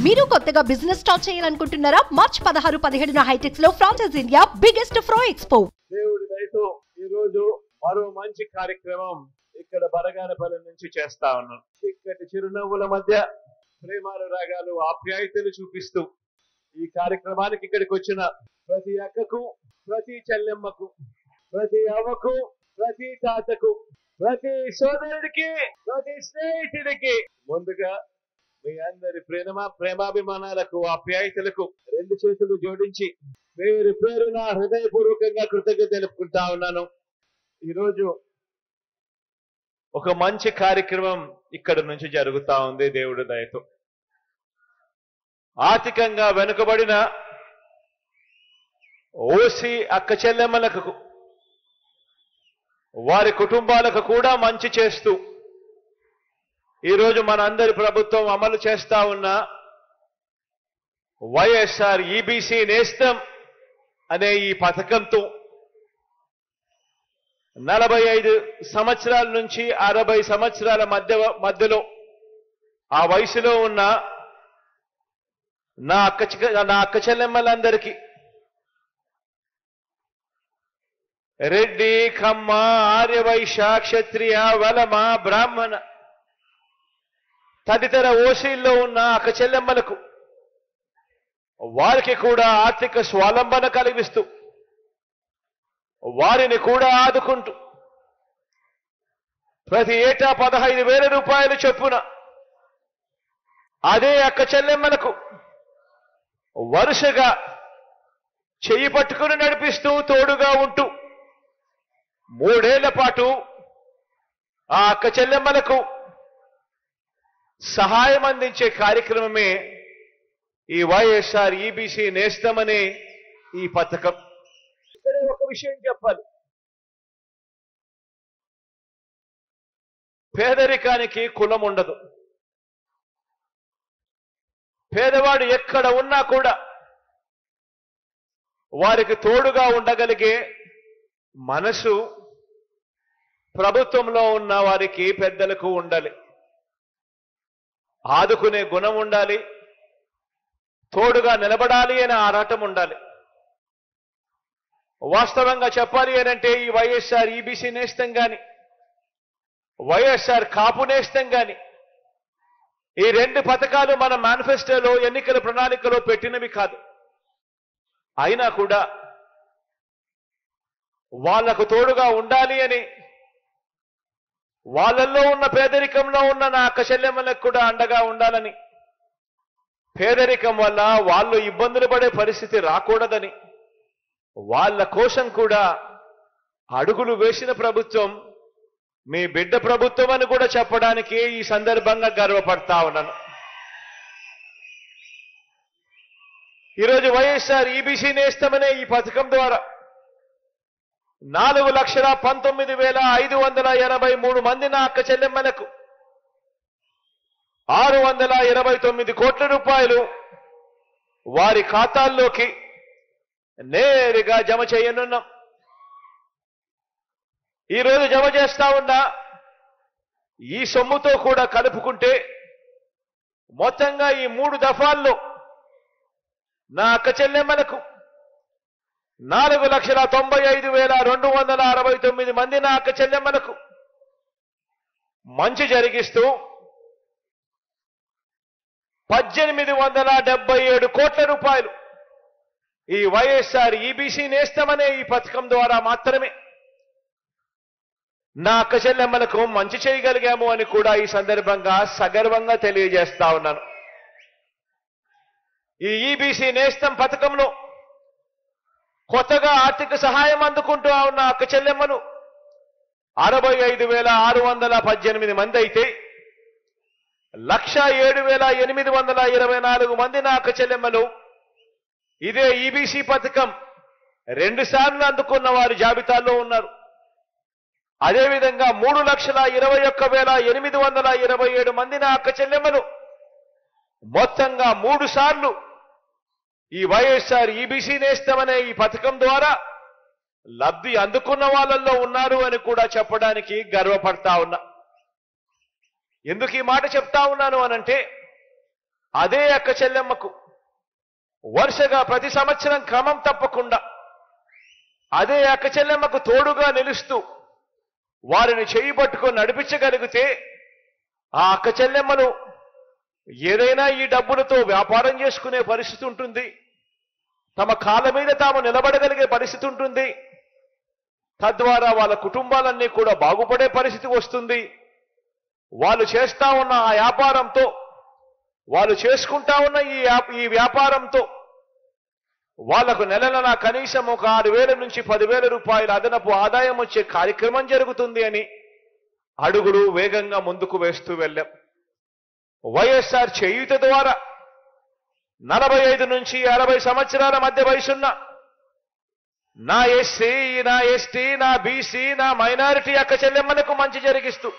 మీరు కొత్తగా business start చేయాలనుకుంటున్నారా? మార్చ్ 16-17 హైటెక్స్ లో ఫ్రాన్సెస్ ఇండియా బిగ్గెస్ట్ ఫ్రో ఎక్స్పో. దేవుడి దయతో ఈ రోజు మరో మంచి కార్యక్రమం ఇక్కడ బరగానపల్లి నుంచి చేస్తా ఉన్నాం. ఇక్కడి చిరునవ్వుల మధ్య ప్రేమానురాగాలు ఆప్యాయతలు చూపిస్తూ ఈ కార్యక్రమానికి ఇక్కడికి వచ్చిన ప్రతి అక్కకు, ప్రతి చెల్లెమ్మకు, ప్రతి అవ్వకు, ప్రతి తాతకు, ప్రతి సోదరుడికి, ప్రతి స్నేహితుడికి ముందుగా మీ అందరి ప్రేమాభిమానాలకు, ఆప్యాయతలకు రెండు చేతులు జోడించి పేరు పేరున హృదయపూర్వకంగా కృతజ్ఞత తెలుపుకుంటా ఉన్నాను. ఈరోజు ఒక మంచి కార్యక్రమం ఇక్కడ నుంచి జరుగుతా ఉంది దేవుడి దయతో. ఆర్థికంగా వెనుకబడిన ఓసీ అక్క చెల్లెమ్మలకు, వారి కుటుంబాలకు కూడా మంచి చేస్తూ ఈరోజు మనందరి ప్రభుత్వం అమలు చేస్తా ఉన్న వైఎస్ఆర్ ఈబీసీ నేస్తం అనే ఈ పథకంతో 45 సంవత్సరాల నుంచి 60 సంవత్సరాల మధ్యలో ఆ వయసులో ఉన్న నా అక్క చెల్లెమ్మలందరికీ రెడ్డి, కమ్మ, ఆర్యవైశ్య, క్షత్రియ, వలమ, బ్రాహ్మణ తదితర ఓసీల్లో ఉన్న అక్క చెల్లెమ్మలకు వారికి కూడా ఆర్థిక స్వావలంబన కలిగిస్తూ వారిని కూడా ఆదుకుంటూ ప్రతి ఏటా 15,000 రూపాయలు చొప్పున అదే అక్క చెల్లెమ్మలకు వరుసగా చెయ్యి పట్టుకుని నడిపిస్తూ తోడుగా ఉంటూ 3 ఏళ్ల పాటు ఆ అక్క చెల్లెమ్మలకు సహాయం అందించే కార్యక్రమమే ఈ వైఎస్ఆర్ ఈబీసీ నేస్తం అనే ఈ పథకం. ఇక్కడే ఒక విషయం చెప్పాలి. పేదరికానికి కులం ఉండదు. పేదవాడు ఎక్కడ ఉన్నా కూడా వారికి తోడుగా ఉండగలిగే మనసు ప్రభుత్వంలో ఉన్న వారికి, పెద్దలకు ఉండాలి. ఆదుకునే గుణం ఉండాలి, తోడుగా నిలబడాలి అనే ఆరాటం ఉండాలి. వాస్తవంగా చెప్పాలి అనంటే ఈ వైఎస్ఆర్ ఈబీసీ నేస్తం గాని, వైఎస్ఆర్ కాపు నేస్తం గాని, ఈ 2 పథకాలు మన మేనిఫెస్టోలో, ఎన్నికల ప్రణాళికలో పెట్టినవి కాదు. అయినా కూడా వాళ్లకు తోడుగా ఉండాలి అని, వాళ్ళల్లో ఉన్న పేదరికంలో ఉన్న నా అక్క చెల్లెమ్మలకు కూడా అండగా ఉండాలని, పేదరికం వల్ల వాళ్ళు ఇబ్బందులు పడే పరిస్థితి రాకూడదని, వాళ్ళ కోసం కూడా అడుగులు వేసిన ప్రభుత్వం మీ బిడ్డ ప్రభుత్వం అని కూడా చెప్పడానికి ఈ సందర్భంగా గర్వపడతా ఉన్నాను. ఈరోజు వైఎస్ఆర్ ఈబీసీ నేస్తం అనే ఈ పథకం ద్వారా 4,19,583 మంది నా అక్క చెల్లెమ్మలకు 629 కోట్ల రూపాయలు వారి ఖాతాల్లోకి నేరుగా జమ చేయనున్నాం. ఈరోజు జమ చేస్తా ఉన్న ఈ సొమ్ముతో కూడా కలుపుకుంటే మొత్తంగా ఈ 3 దఫాల్లో నా అక్క చెల్లెమ్మలకు 4,95,269 మంది నా అక్క చెల్లెమ్మలకు మంచి జరిగిస్తూ 1,877 కోట్ల రూపాయలు ఈ వైఎస్ఆర్ ఈబీసీ నేస్తం అనే ఈ పథకం ద్వారా మాత్రమే నా అక్క చెల్లెమ్మలకు మంచి చేయగలిగాము అని కూడా ఈ సందర్భంగా సగర్వంగా తెలియజేస్తా ఉన్నాను. ఈ ఈబీసీ నేస్తం పథకంలో కొత్తగా ఆర్థిక సహాయం అందుకుంటూ ఉన్న అక్క చెల్లెమ్మలు 65,618 మంది అయితే 1,07,824 మంది నా అక్క చెల్లెమ్మలు ఇదే ఈబీసీ పథకం 2 సార్లు అందుకున్న వారి జాబితాలో ఉన్నారు. అదేవిధంగా 3,21,827 మంది నా అక్క చెల్లెమ్మలు మొత్తంగా 3 సార్లు ఈ వైఎస్ఆర్ ఈబీసీ నేస్తం అనే ఈ పథకం ద్వారా లబ్ధి అందుకున్న వాళ్ళల్లో ఉన్నారు అని కూడా చెప్పడానికి గర్వపడతా ఉన్నా. ఎందుకు ఈ మాట చెప్తా ఉన్నాను అనంటే అదే అక్క చెల్లెమ్మకు వరుసగా ప్రతి సంవత్సరం క్రమం తప్పకుండా అదే అక్క చెల్లెమ్మకు తోడుగా నిలుస్తూ వారిని చేయి పట్టుకొని నడిపించగలిగితే ఆ అక్క చెల్లెమ్మను ఏదైనా ఈ డబ్బులతో వ్యాపారం చేసుకునే పరిస్థితి ఉంటుంది, తమ కాళ్ళ మీద తాము నిలబడగలిగే పరిస్థితి ఉంటుంది, తద్వారా వాళ్ళ కుటుంబాలన్నీ కూడా బాగుపడే పరిస్థితి వస్తుంది. వాళ్ళు చేస్తా ఉన్న ఆ వ్యాపారంతో, వాళ్ళు చేసుకుంటా ఉన్న ఈ వ్యాపారంతో వాళ్లకు నెలన కనీసం ఒక 6,000 నుంచి 10,000 రూపాయల అదనపు ఆదాయం వచ్చే కార్యక్రమం జరుగుతుంది అని అడుగులు వేగంగా ముందుకు వేస్తూ వెళ్ళాం. వైఎస్ఆర్ చేయూత ద్వారా 45 నుంచి 60 సంవత్సరాల మధ్య వయసున్న నా ఎస్సీ, నా ఎస్టీ, నా బీసీ, నా మైనారిటీ అక్క చెల్లెమ్మలకు మంచి జరిగిస్తూ,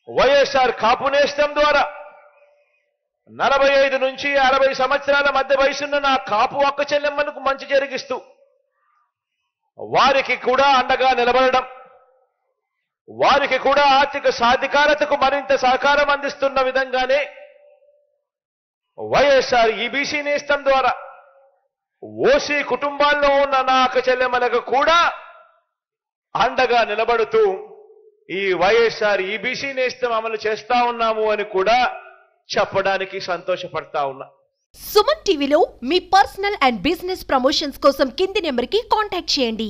వైఎస్ఆర్ కాపు నేస్తం ద్వారా 45 నుంచి 60 సంవత్సరాల మధ్య వయసున్న నా కాపు అక్క చెల్లెమ్మలకు మంచి జరిగిస్తూ వారికి కూడా అండగా నిలబడడం, వారికి కూడా ఆర్థిక సాధికారతకు మరింత సహకారం అందిస్తున్న విధంగానే వైఎస్ఆర్ ఈబీసీ నేస్తం ద్వారా ఓసీ కుటుంబాల్లో ఉన్న నా అక్క చెల్లెమ్మలకు కూడా అండగా నిలబడుతూ ఈ వైఎస్ఆర్ ఈబీసీ నేస్తం అమలు చేస్తా ఉన్నాము అని కూడా చెప్పడానికి సంతోషపడతా ఉన్నా. సుమన్ టీవీలో మీ పర్సనల్ అండ్ బిజినెస్ ప్రమోషన్స్ కోసం కింది నెంబర్కి కాంటాక్ట్ చేయండి.